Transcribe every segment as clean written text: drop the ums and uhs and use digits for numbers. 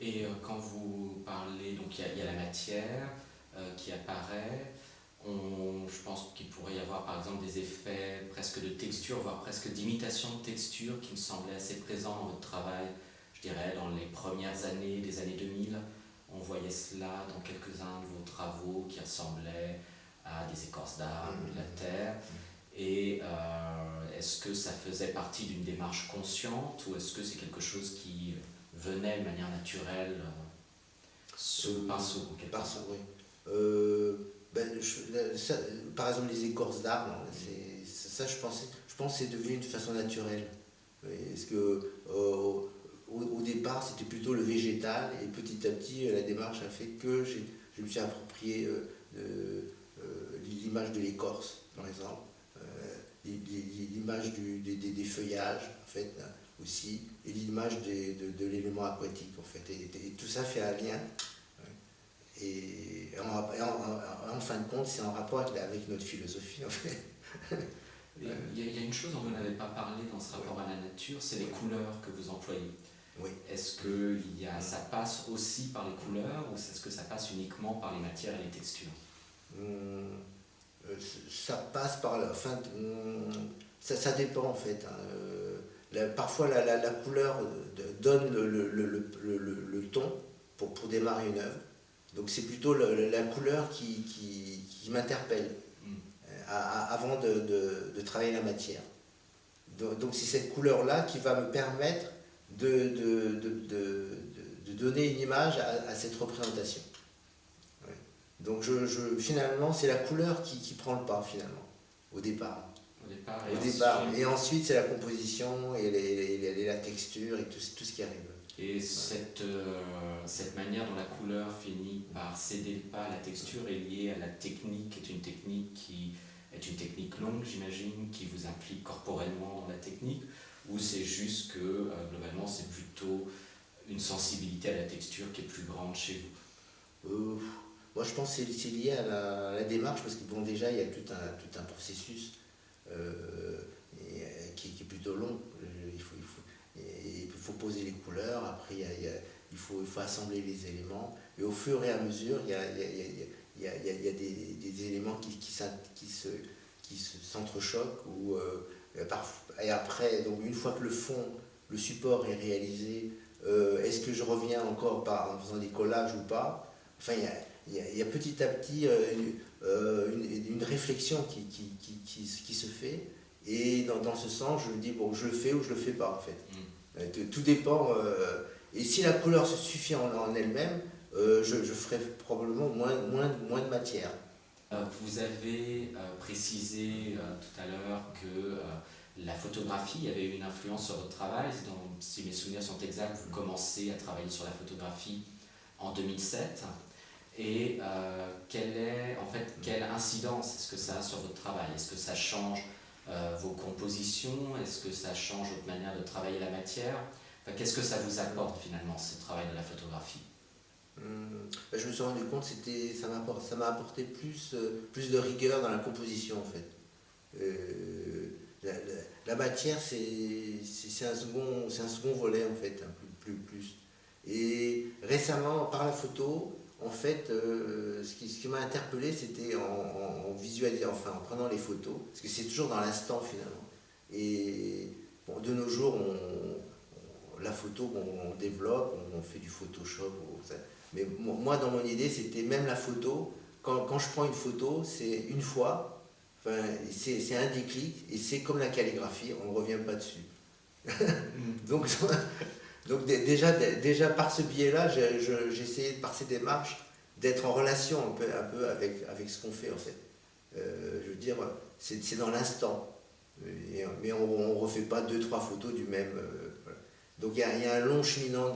Et quand vous parlez, donc il y a la matière qui apparaît, je pense qu'il pourrait y avoir par exemple des effets presque de texture, voire presque d'imitation de texture qui me semblaient assez présents dans votre travail, je dirais dans les premières années des années 2000. On voyait cela dans quelques-uns de vos travaux qui ressemblaient à des écorces d'arbres ou de la terre. Et est-ce que ça faisait partie d'une démarche consciente ou est-ce que c'est quelque chose qui venait de manière naturelle sous pinceau? Pinceau, oui. Par exemple, les écorces d'arbres, hein, ça je pense que c'est devenu de façon naturelle. Oui, parce que au départ, c'était plutôt le végétal, et petit à petit, la démarche a fait que je me suis approprié l'image de l'écorce, par exemple, l'image des feuillages, en fait, hein, aussi, et l'image de l'élément aquatique, en fait. Et tout ça fait un lien. Et en fin de compte, c'est en rapport avec notre philosophie, en fait. Il y a une chose dont vous n'avez pas parlé dans ce rapport à la nature, c'est les couleurs que vous employez. Oui. Est-ce que ça passe aussi par les couleurs ou est-ce que ça passe uniquement par les matières et les textures? Ça passe par la fin. Ça dépend en fait, hein. Parfois la couleur donne le ton pour démarrer une œuvre. Donc c'est plutôt la couleur qui m'interpelle avant de travailler la matière. Donc c'est cette couleur-là qui va me permettre de donner une image à cette représentation. Ouais. Donc finalement, c'est la couleur qui prend le pas finalement, au départ. Au départ. Et ensuite, c'est la composition et la texture et tout ce qui arrive. Et cette manière dont la couleur finit par céder le pas à la texture est liée à la technique, qui est une technique longue, j'imagine, qui vous implique corporellement dans la technique, ou c'est juste que globalement c'est plutôt une sensibilité à la texture qui est plus grande chez vous? Moi je pense que c'est lié à la démarche, parce que bon, déjà il y a tout un processus qui est plutôt long. Il faut poser les couleurs, après il faut assembler les éléments, et au fur et à mesure il y a des éléments qui s'entrechoquent, et après, donc une fois que le support est réalisé, est-ce que je reviens encore en faisant des collages ou pas? Enfin, il y a petit à petit une réflexion qui se fait, et dans ce sens, je me dis, bon, je le fais ou je le fais pas, en fait. Tout dépend. Et si la couleur se suffit en elle-même, je ferai probablement moins de matière. Vous avez précisé tout à l'heure que la photographie avait eu une influence sur votre travail. Donc, si mes souvenirs sont exacts, vous commencez à travailler sur la photographie en 2007. Et quelle incidence est-ce que ça a sur votre travail? Est-ce que ça change vos compositions? Est-ce que ça change votre manière de travailler la matière? Qu'est-ce que ça vous apporte finalement, ce travail de la photographie? Je me suis rendu compte que ça m'a apporté plus de rigueur dans la composition, en fait. La matière, c'est un second volet, en fait, un plus. Et récemment, par la photo, en fait, ce qui m'a interpellé, c'était en visualisant, enfin en prenant les photos, parce que c'est toujours dans l'instant finalement. Et bon, de nos jours, la photo, on développe, on fait du Photoshop, mais moi, dans mon idée, c'était même la photo. Quand je prends une photo, c'est une fois, enfin, c'est un déclic, et c'est comme la calligraphie, on ne revient pas dessus. Donc déjà par ce biais-là, j'ai essayé, par ces démarches, d'être en relation un peu avec ce qu'on fait, en fait. Je veux dire, c'est dans l'instant. Mais on ne refait pas 2-3 photos du même. Voilà. Donc il y a un long cheminement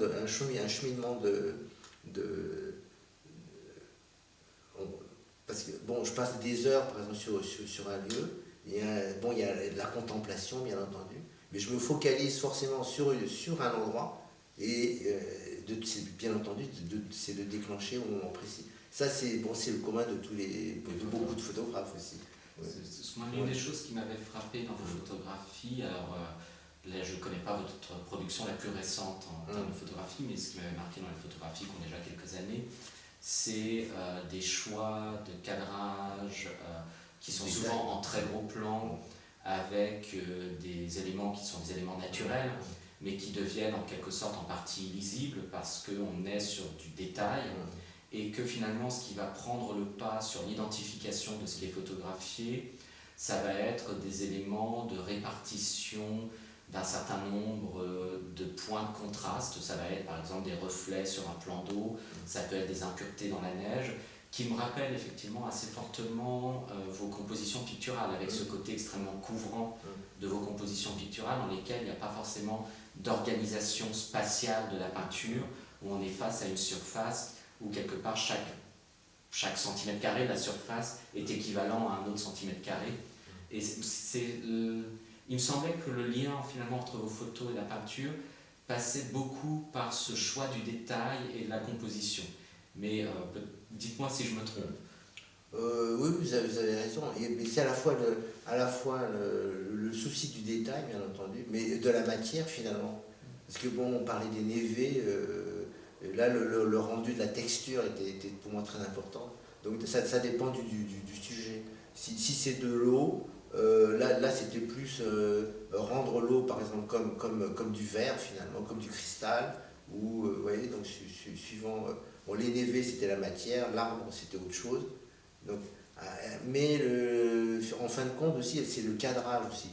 parce que bon, je passe des heures, par exemple, sur un lieu. Il y a de la contemplation, bien entendu, mais je me focalise forcément sur un endroit, et bien entendu, c'est de déclencher au moment précis. Ça, c'est le commun de beaucoup de photographes aussi. Ouais. Une des choses qui m'avait frappé dans vos photographies, alors là, je ne connais pas votre production la plus récente en termes de photographie, mais ce qui m'avait marqué dans les photographies qui ont déjà quelques années, c'est des choix de cadrage qui sont souvent en très gros plan, avec des éléments qui sont des éléments naturels, mais qui deviennent en quelque sorte en partie lisibles parce qu'on est sur du détail, et que finalement ce qui va prendre le pas sur l'identification de ce qui est photographié, ça va être des éléments de répartition d'un certain nombre de points de contraste. Ça va être par exemple des reflets sur un plan d'eau, ça peut être des impuretés dans la neige, qui me rappellent effectivement assez fortement vos compositions picturales, avec ce côté extrêmement couvrant de vos compositions picturales, dans lesquelles il n'y a pas forcément d'organisation spatiale de la peinture, où on est face à une surface où quelque part chaque centimètre carré de la surface est équivalent à un autre centimètre carré. Et il me semblait que le lien finalement entre vos photos et la peinture passait beaucoup par ce choix du détail et de la composition. Mais dites-moi si je me trompe. Oui, vous avez raison. Mais c'est à la fois le souci du détail, bien entendu, mais de la matière finalement. Parce que bon, on parlait des névés, là le rendu de la texture était pour moi très important. Donc ça dépend du sujet. Si c'est de l'eau, là c'était plus rendre l'eau par exemple comme du verre finalement, comme du cristal, ou vous voyez, donc suivant. Bon, les névés c'était la matière, l'arbre c'était autre chose. Donc, mais en fin de compte aussi, c'est le cadrage aussi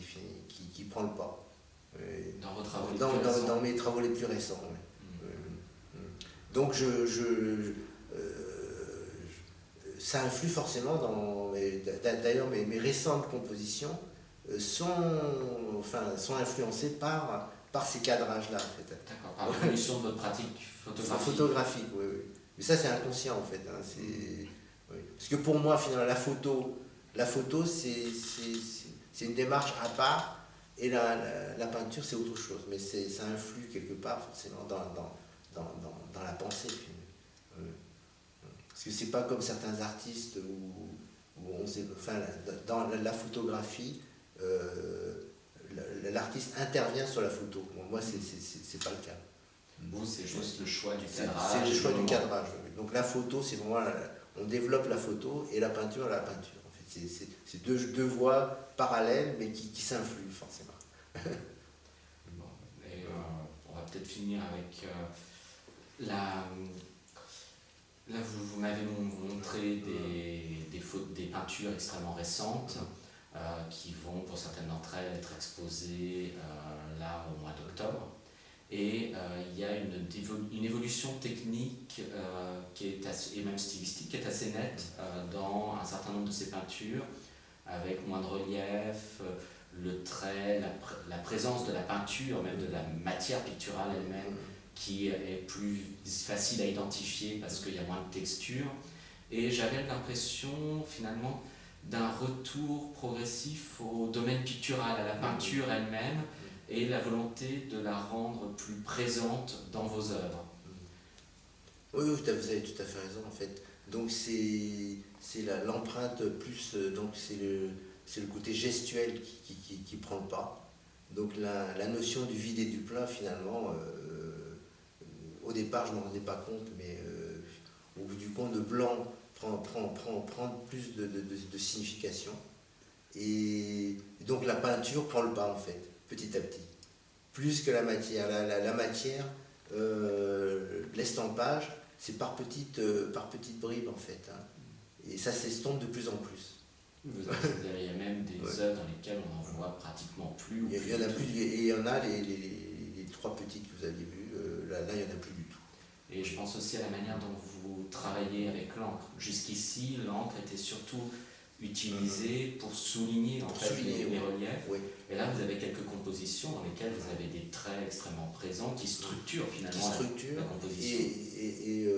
qui prend le pas. Dans vos travaux les plus récents. Dans mes travaux les plus récents. Oui. Donc ça influe forcément d'ailleurs mes récentes compositions sont influencées par ces cadrages-là en fait. D'accord, par l'évolution de votre pratique photographique. Photographique, oui. Mais ça c'est inconscient en fait. Oui. Parce que pour moi, finalement, la photo c'est une démarche à part, et la peinture, c'est autre chose. Mais ça influe quelque part, forcément, dans la pensée. Parce que c'est pas comme certains artistes où on sait. Enfin, dans la photographie, l'artiste intervient sur la photo. Bon, moi, c'est pas le cas. Vous, c'est juste le choix du cadrage. C'est le choix du cadrage. Oui. Donc la photo, c'est vraiment. On développe la photo, et la peinture, la peinture. En fait, c'est deux voies parallèles, mais qui s'influent forcément. Bon, et on va peut-être finir avec la. Là, vous m'avez montré des peintures extrêmement récentes qui vont, pour certaines d'entre elles, être exposées là au mois d'octobre. Et il y a une évolution technique et même stylistique qui est assez nette dans un certain nombre de ces peintures, avec moins de relief, le trait, la présence de la peinture, même de la matière picturale elle-même, qui est plus facile à identifier parce qu'il y a moins de texture. Et j'avais l'impression finalement d'un retour progressif au domaine pictural, à la peinture elle-même, et la volonté de la rendre plus présente dans vos œuvres. Oui, vous avez tout à fait raison en fait. Donc c'est l'empreinte plus, donc c'est le côté gestuel qui prend le pas. Donc la notion du vide et du plein finalement, au départ je ne me rendais pas compte, mais au bout du compte, le blanc prend plus de signification. Et donc la peinture prend le pas en fait, petit à petit. Plus que la matière. La matière, l'estampage, c'est par petites bribes en fait. Hein. Et ça s'estompe de plus en plus. Il y a même des œuvres dans lesquelles on n'en voit pratiquement plus. Il y en a plus, et il y en a les trois petites que vous avez vues, là il n'y en a plus du tout. Et je pense aussi à la manière dont vous travaillez avec l'encre. Jusqu'ici, l'encre était surtout utilisée pour souligner les reliefs. Oui. Et là, vous avez quelques compositions dans lesquelles vous avez des traits extrêmement présents qui structurent finalement la composition. Et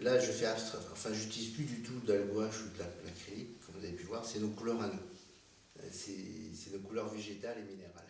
là, j'utilise plus du tout de la gouache ou de l'acrylique, comme vous avez pu voir, c'est nos couleurs à nous. C'est nos couleurs végétales et minérales.